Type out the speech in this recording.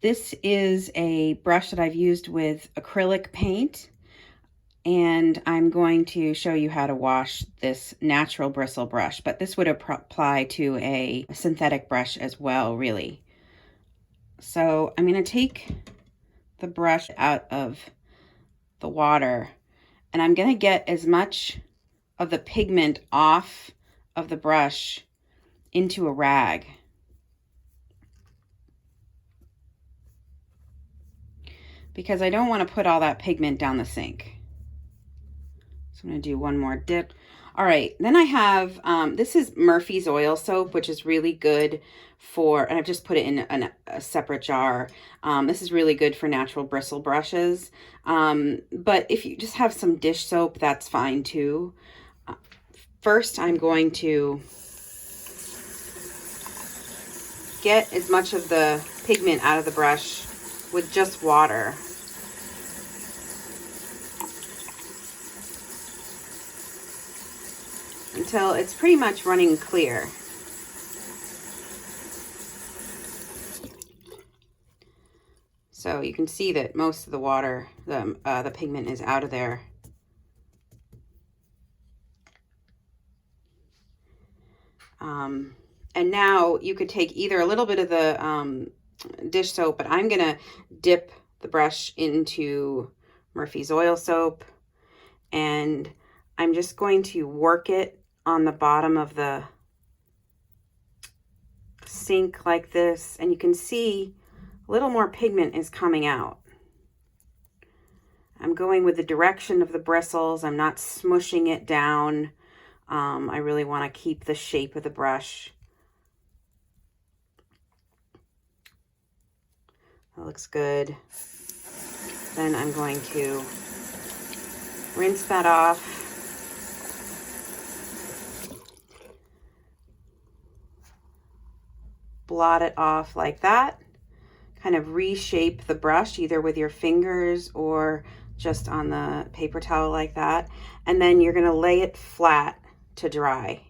This is a brush that I've used with acrylic paint, and I'm going to show you how to wash this natural bristle brush, but this would apply to a synthetic brush as well, really. So I'm going to take the brush out of the water, and I'm going to get as much of the pigment off of the brush into a rag. Because I don't want to put all that pigment down the sink. So I'm going to do one more dip. All right, then I have, this is Murphy's oil soap, which is really good for, and I've just put it in a separate jar. This is really good for natural bristle brushes. But if you just have some dish soap, that's fine too. First, I'm going to get as much of the pigment out of the brush with just water. Until it's pretty much running clear. So you can see that most of the water, the pigment is out of there. And now you could take either a little bit of the dish soap, but I'm gonna dip the brush into Murphy's oil soap, and I'm just going to work it on the bottom of the sink like this, and you can see a little more pigment is coming out. I'm going with the direction of the bristles. I'm not smushing it down. I really want to keep the shape of the brush. That looks good. Then I'm going to rinse that off. Blot it off like that. Kind of reshape the brush either with your fingers or just on the paper towel like that. And then you're going to lay it flat to dry.